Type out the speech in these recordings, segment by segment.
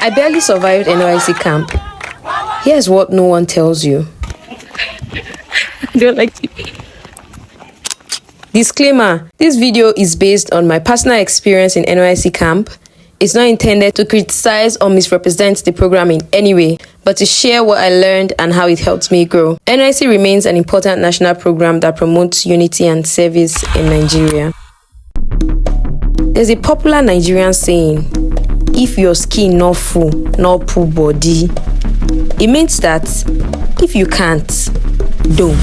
I barely survived NYSC camp. Here's what no one tells you. I don't like to. Disclaimer, this video is based on my personal experience in NYSC camp. It's not intended to criticize or misrepresent the program in any way, but to share what I learned and how it helped me grow. NYSC remains an important national program that promotes unity and service in Nigeria. There's a popular Nigerian saying, if your skin not full, not full body. It means that if you can't, don't.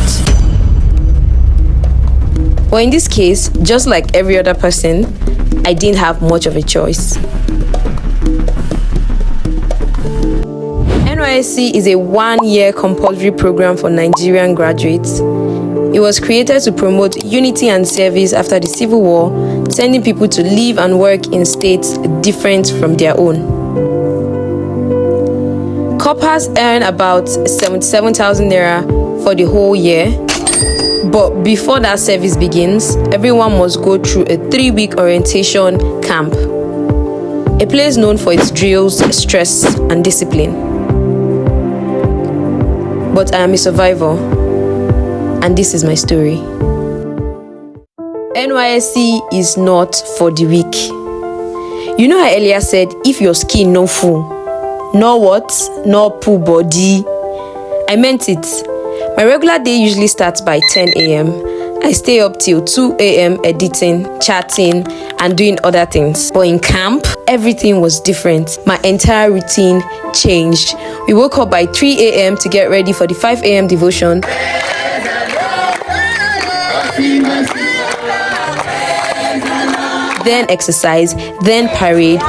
But in this case, just like every other person, I didn't have much of a choice. NYSC is a one-year compulsory program for Nigerian graduates. It was created to promote unity and service after the Civil War, sending people to live and work in states different from their own. Coppers earn about 77,000 naira for the whole year. But before that service begins, everyone must go through a 3-week orientation camp, a place known for its drills, stress, and discipline. But I am a survivor, and this is my story. NYSC is not for the weak. You know I earlier said, if your skin no full, no what, no full body. I meant it. My regular day usually starts by 10 a.m. I stay up till 2 a.m. editing, chatting, and doing other things. But in camp, everything was different. My entire routine changed. We woke up by 3 a.m. to get ready for the 5 a.m. devotion. Then exercise, then parade.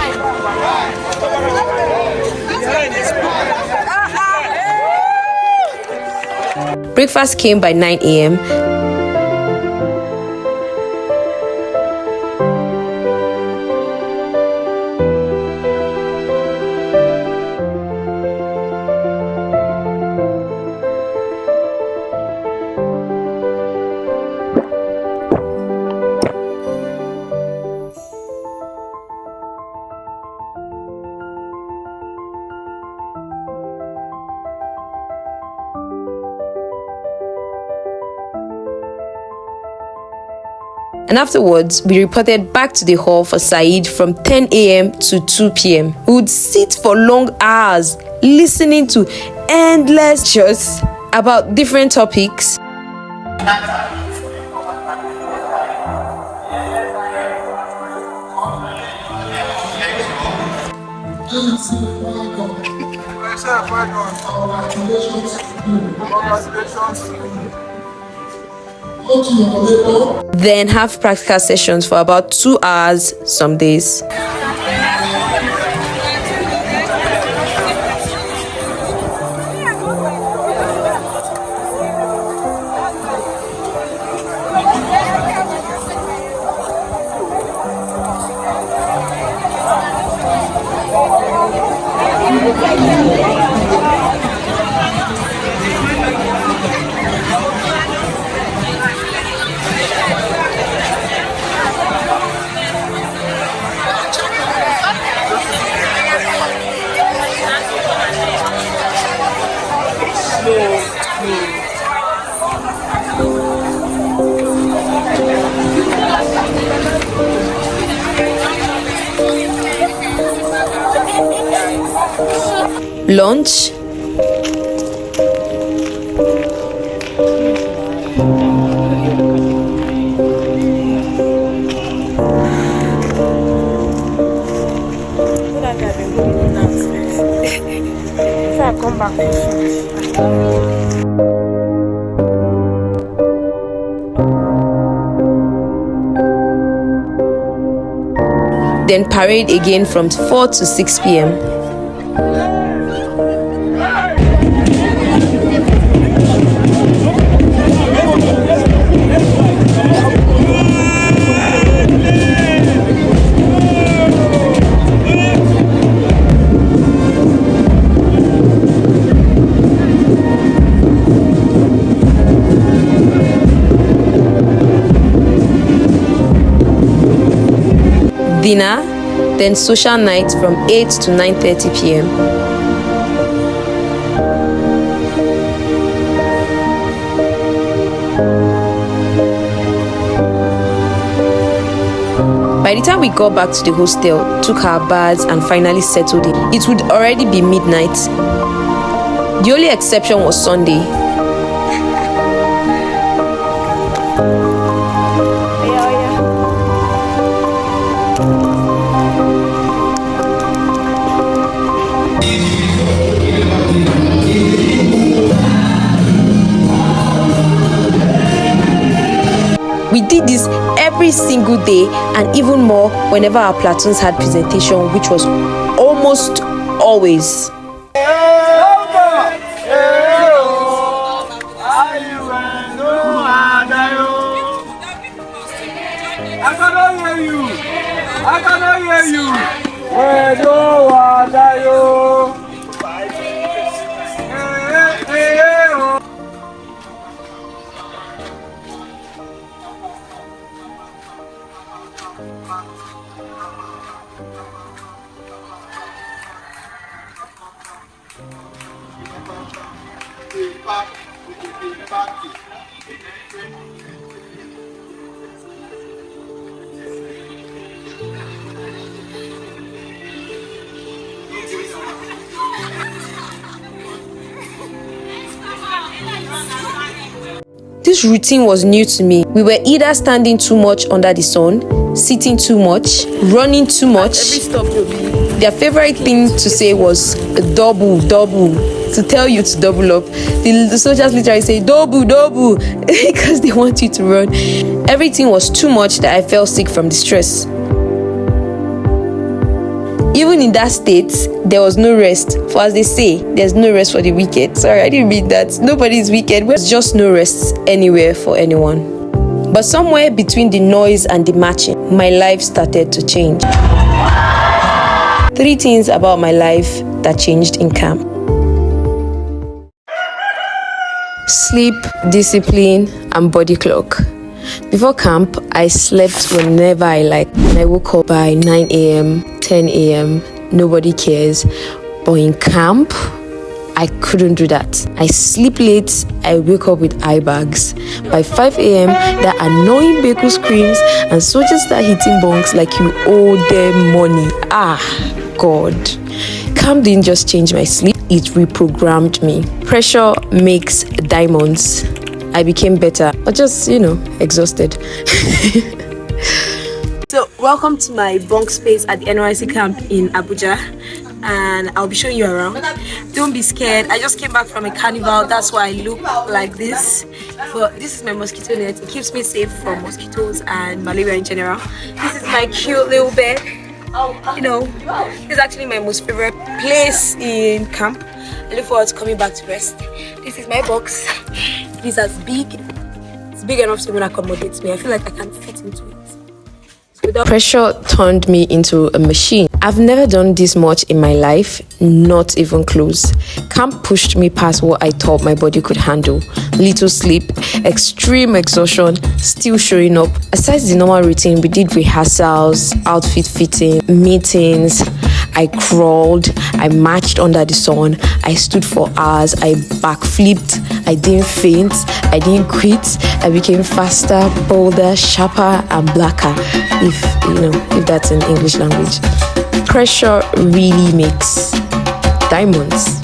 Breakfast came by 9 a.m. And afterwards, we reported back to the hall for Said from 10 a.m. to 2 p.m. We would sit for long hours, listening to endless lectures about different topics. Then have practical sessions for about 2 hours some days. Lunch, then parade again from 4 to 6 p.m. Dinner, then social nights from 8 to 9:30 p.m. By the time we got back to the hostel, took our baths and finally settled in, it would already be midnight. The only exception was Sunday. We did this every single day and even more whenever our platoons had presentation, which was almost always. I cannot hear you. Where do I go? This routine was new to me. We were either standing too much under the sun, sitting too much, running too much. Their favorite thing to say was double, to tell you to double up. The soldiers literally say double because they want you to run. Everything was too much that I fell sick from the stress. Even in that state, there was no rest. For as they say, there's no rest for the wicked. Sorry, I didn't mean that. Nobody is wicked. There's just no rest anywhere for anyone. But somewhere between the noise and the marching, my life started to change. 3 things about my life that changed in camp. Sleep, discipline, and body clock. Before camp, I slept whenever I liked. And I woke up by 9 a.m., 10 a.m., nobody cares. But in camp, I couldn't do that. I sleep late, I wake up with eye bags. By 5 a.m., that annoying Beko screams and soldiers start hitting bunks like you owe them money. God. Camp didn't just change my sleep, it reprogrammed me. Pressure makes diamonds. I became better, but just, exhausted. So, welcome to my bunk space at the NYSC Camp in Abuja, and I'll be showing you around. Don't be scared, I just came back from a carnival, that's why I look like this. But this is my mosquito net, it keeps me safe from mosquitoes and malaria in general. This is my cute little bed. This is actually my most favorite place in camp. I look forward to coming back to rest. This is my box. It is it's big enough to even accommodate me. I feel like I can fit into it. Pressure turned me into a machine. I've never done this much in my life, not even close. Camp pushed me past what I thought my body could handle. Little sleep, extreme exhaustion, still showing up. Aside the normal routine, we did rehearsals, outfit fitting, meetings. I crawled, I marched under the sun, I stood for hours, I backflipped, I didn't faint, I didn't quit, I became faster, bolder, sharper, and blacker, if that's in English language. Pressure really makes diamonds.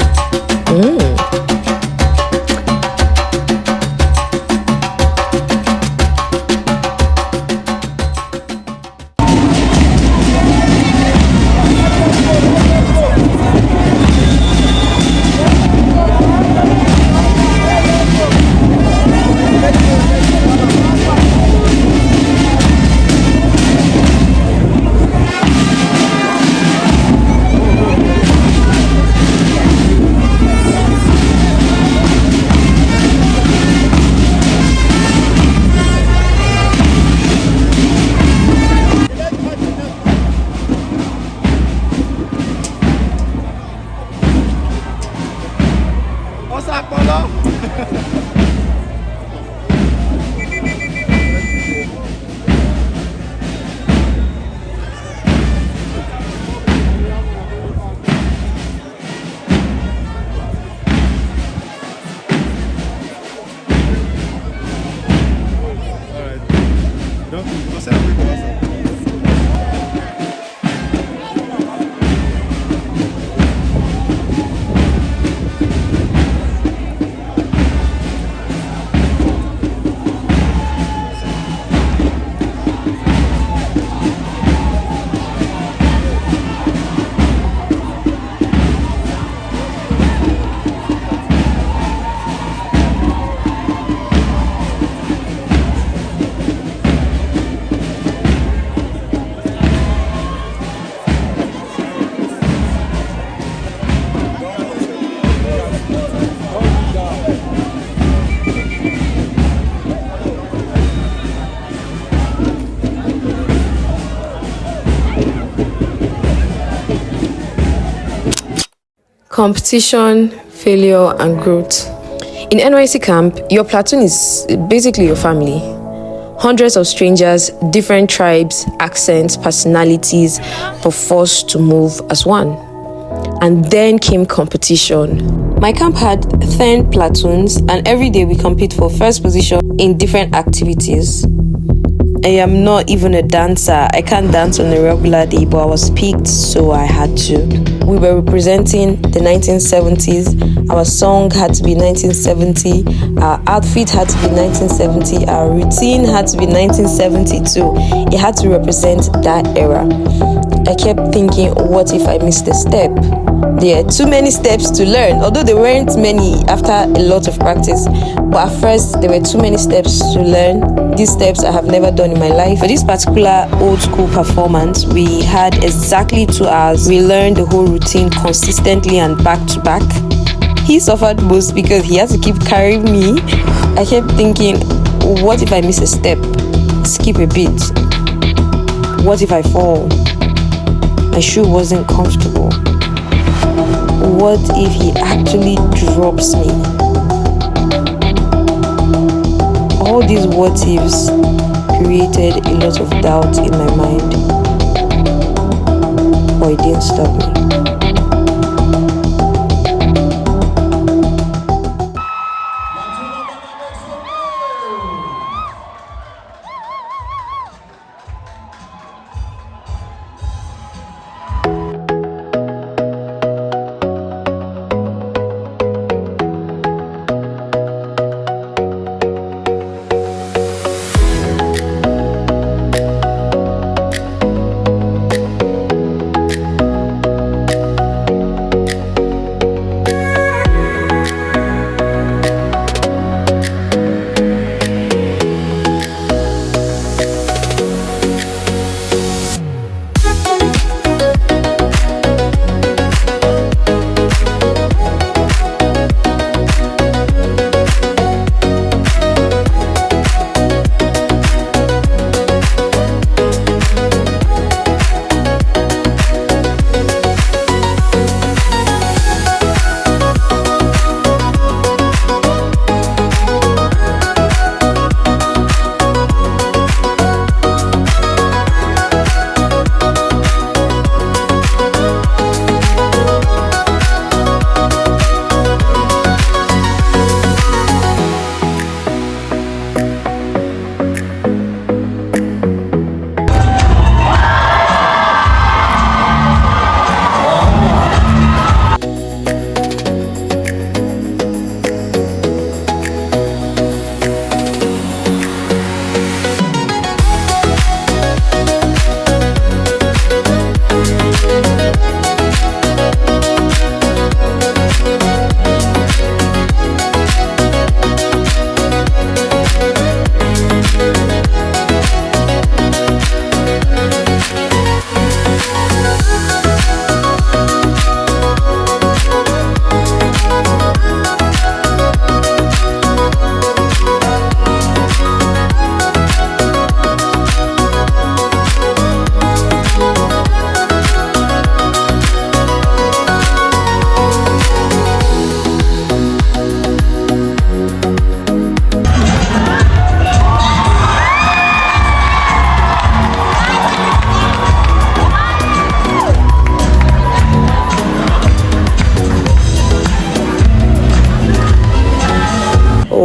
Competition, failure, and growth. In NYSC Camp, your platoon is basically your family. Hundreds of strangers, different tribes, accents, personalities, but forced to move as one. And then came competition. My camp had 10 platoons, and every day we compete for first position in different activities. I am not even a dancer. I can't dance on a regular day, but I was picked, so I had to. We were representing the 1970s. Our song had to be 1970. Our outfit had to be 1970. Our routine had to be 1972. It had to represent that era. I kept thinking, what if I missed a step? There are too many steps to learn, although there weren't many after a lot of practice. But at first, there were too many steps to learn. These steps I have never done in my life. For this particular old school performance, we had exactly 2 hours. We learned the whole routine consistently and back to back. He suffered most because he had to keep carrying me. I kept thinking, what if I miss a step? Skip a bit. What if I fall? My shoe wasn't comfortable. What if he actually drops me? All these what ifs created a lot of doubt in my mind, but it didn't stop me.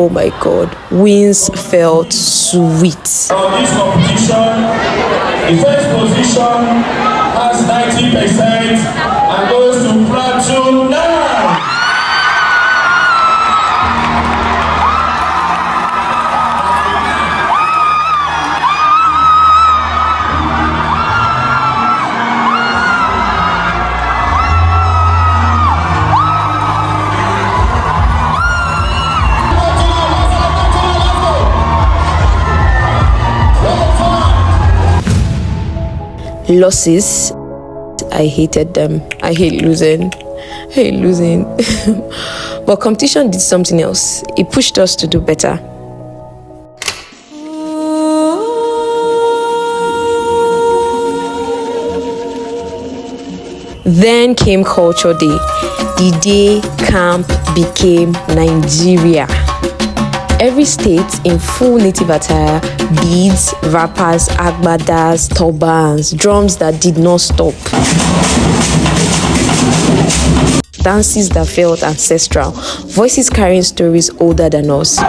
Oh my god, wins felt sweet. On this competition, the first position has 90% and goes to Platoon 9. Losses, I hated them. I hate losing. But competition did something else. It pushed us to do better. Then came Culture Day, the day camp became Nigeria. Every state in full native attire, beads, wrappers, agbadas, turbans, drums that did not stop. Dances that felt ancestral, voices carrying stories older than us.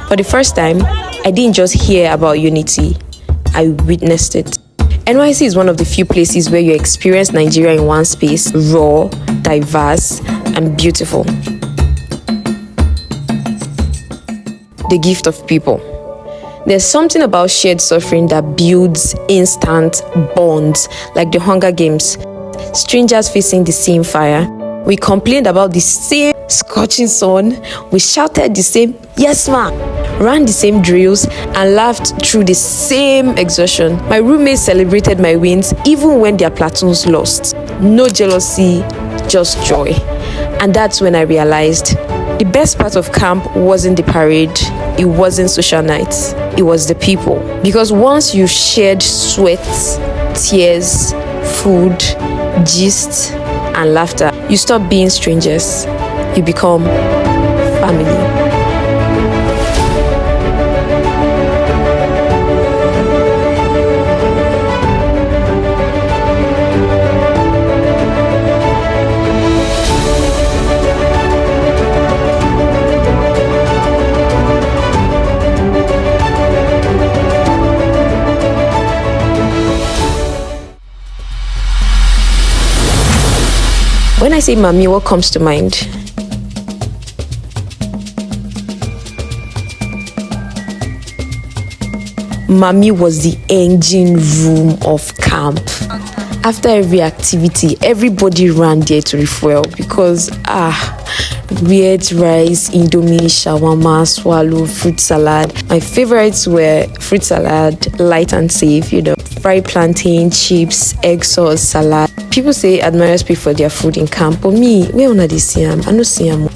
For the first time, I didn't just hear about unity, I witnessed it. NYSC is one of the few places where you experience Nigeria in one space, raw, diverse, and beautiful. The gift of people. There's something about shared suffering that builds instant bonds, like the Hunger Games. Strangers facing the same fire. We complained about the same scorching sun. We shouted the same "Yes, ma!" ran the same drills, and laughed through the same exhaustion. My roommates celebrated my wins even when their platoons lost. No jealousy, just joy. And that's when I realized the best part of camp wasn't the parade, it wasn't social nights, it was the people. Because once you've shared sweat, tears, food, gist, and laughter, you stop being strangers, you become family. When I say Mami, what comes to mind? Mami was the engine room of camp. After every activity, everybody ran there to refuel because weird rice, indomie, shawarma, swallow, fruit salad. My favorites were fruit salad, light and safe, fried plantain, chips, egg sauce, salad. People say admirers pay for their food in camp, but me, where una dey see am? I no see am.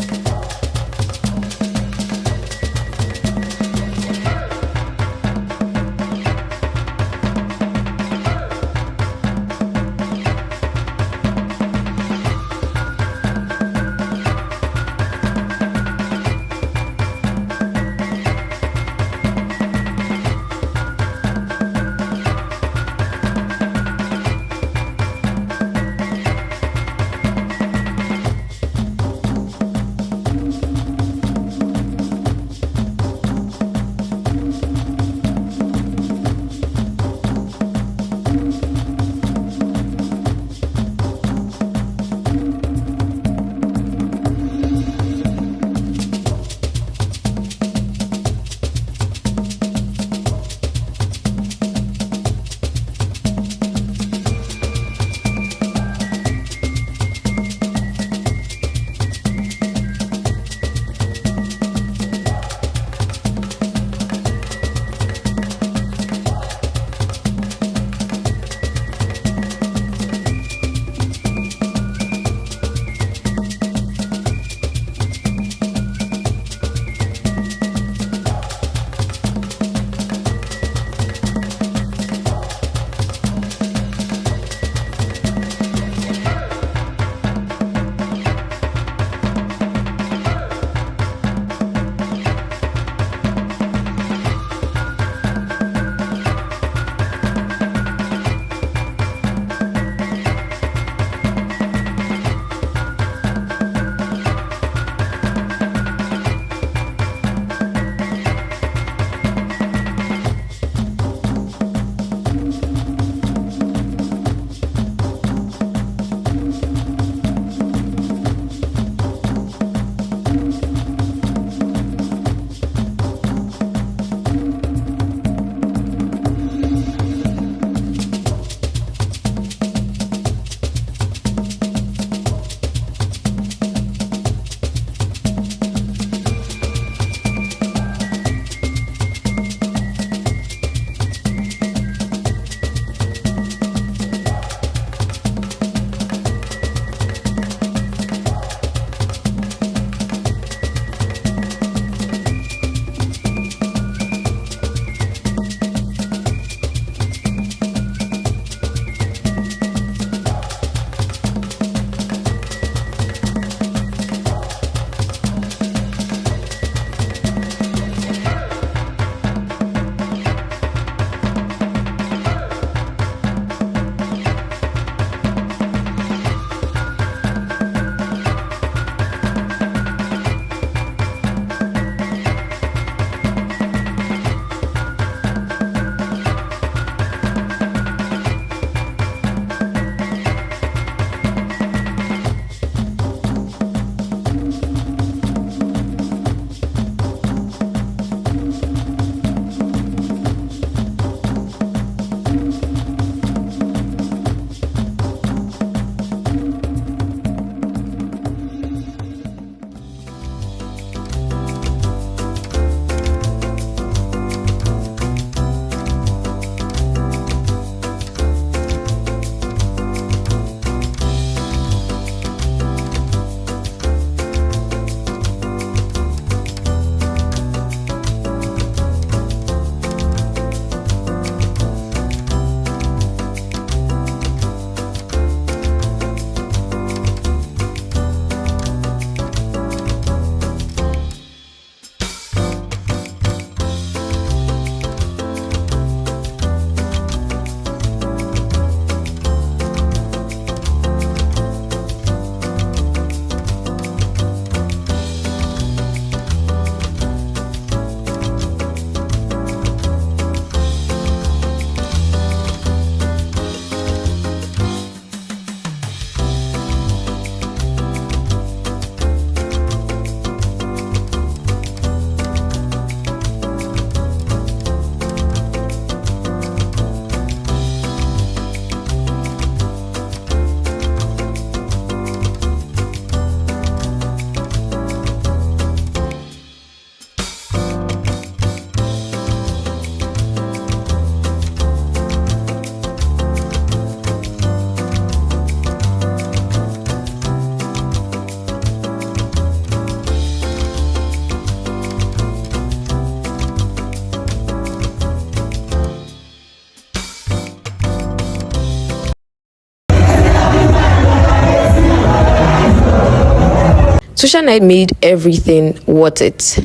social night made everything worth it.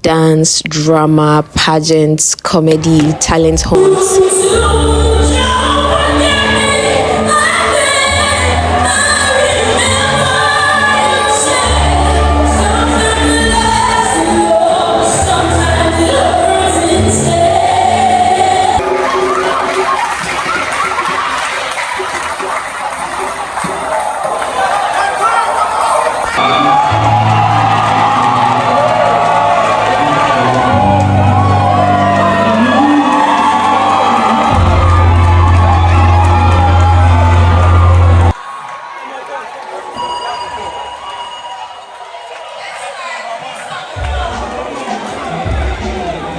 Dance, drama, pageants, comedy, talent hunts.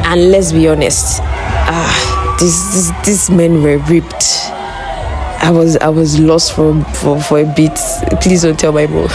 And let's be honest, these men were ripped. I was lost for a bit. Please don't tell my mom.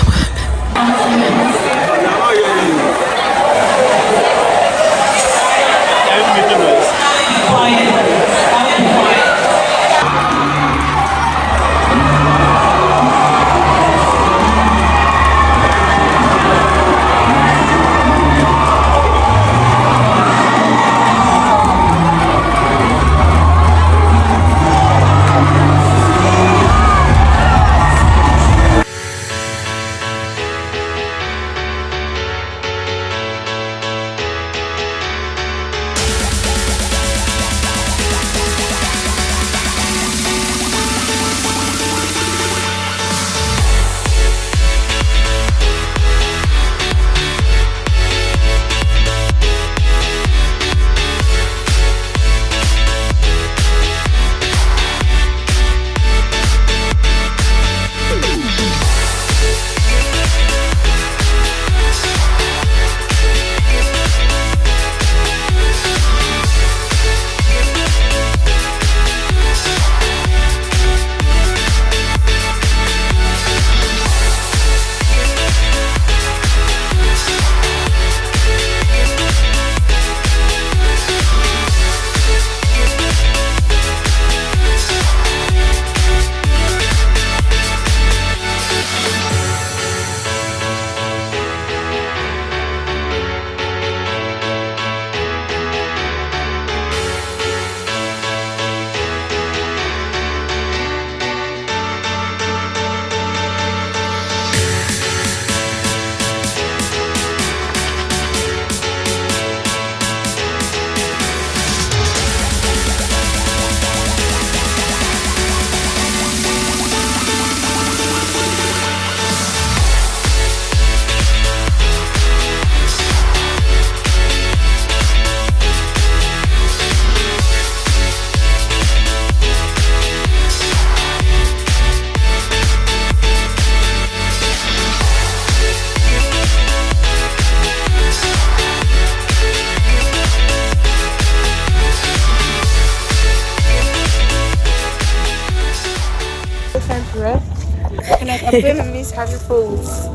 I'm going to miss having phones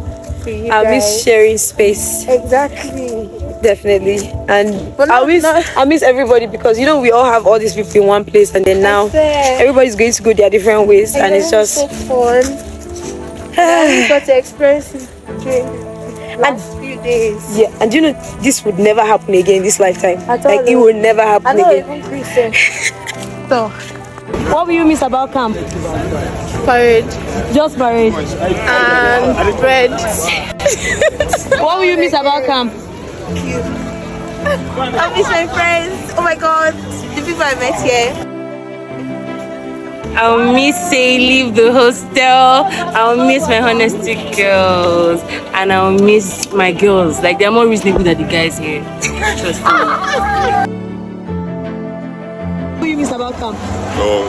for you I miss guys. sharing space. Exactly. Definitely. And But I miss everybody because you know we all have all these people in one place, and then now everybody's going to go their different ways, and it's just so fun. We got to experience it during the last few days. yeah. And you know this would never happen again in this lifetime. At all, Like it will never happen I know again. even Christian. So, What will you miss about camp? parade Just parade. and bread. What will you miss about camp? I miss my friends. Oh my god, the people I met here. I'll miss say leave the hostel. I'll miss my honesty girls, and I'll miss my girls. Like they're more reasonable than the guys here. Trust me. What will you miss about camp? Oh,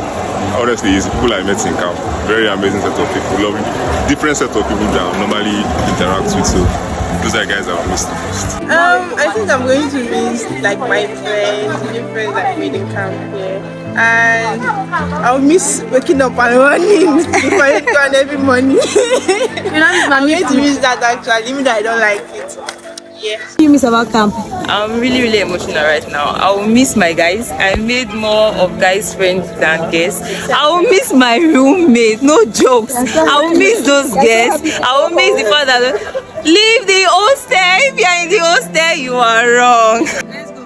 honestly, it's people I met in camp. Very amazing set of people. Lovely, different set of people that I normally interact with. So those are guys I will miss the most. I think I'm going to miss like my friends, new friends I made in camp here. And I'll miss waking up and running before I go on every morning. I'm going to miss that actually, even though I don't like it. Yeah. What do you miss about camp? I'm really emotional right now. I'll miss my guys. I made more of guys' friends than guests. I'll miss my roommate. No jokes. I'll miss those guests. I'll miss the fact that Leave the hostel. If you are in the hostel, you are wrong. Let's go.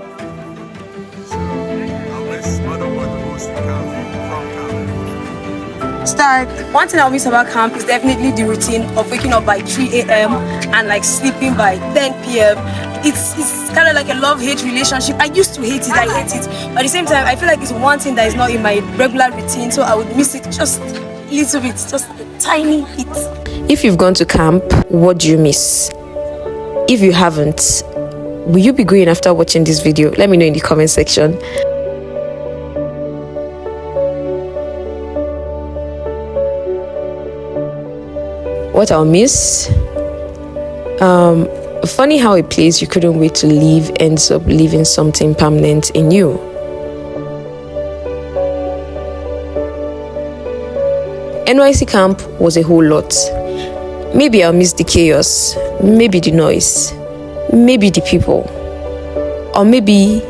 Start. One thing I'll miss about camp is definitely the routine of waking up by 3 a.m. and like sleeping by 10 p.m. It's kind of like a love-hate relationship. I used to hate it, I hate it. But at the same time, I feel like it's one thing that is not in my regular routine, so I would miss it just a little bit, just a tiny bit. If you've gone to camp, what do you miss? If you haven't, will you be going after watching this video? Let me know in the comment section. What I'll miss? Funny how a place you couldn't wait to leave ends up leaving something permanent in you. NYSC camp was a whole lot. Maybe I'll miss the chaos, maybe the noise, maybe the people, or maybe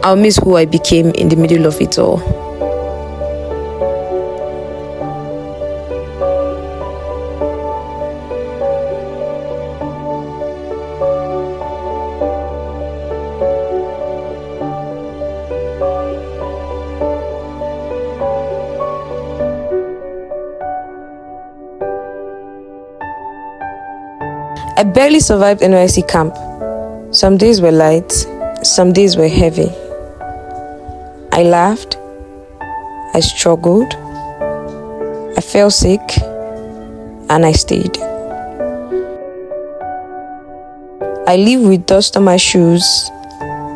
I'll miss who I became in the middle of it all. I barely survived NYSC camp. Some days were light, some days were heavy. I laughed, I struggled, I fell sick, and I stayed. I live with dust on my shoes,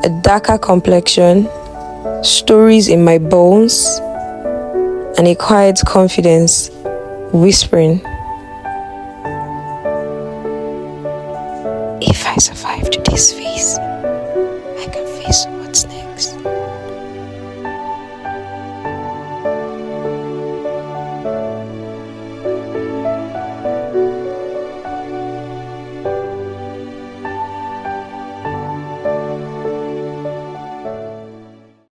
a darker complexion, stories in my bones, and a quiet confidence whispering, if I survived this phase,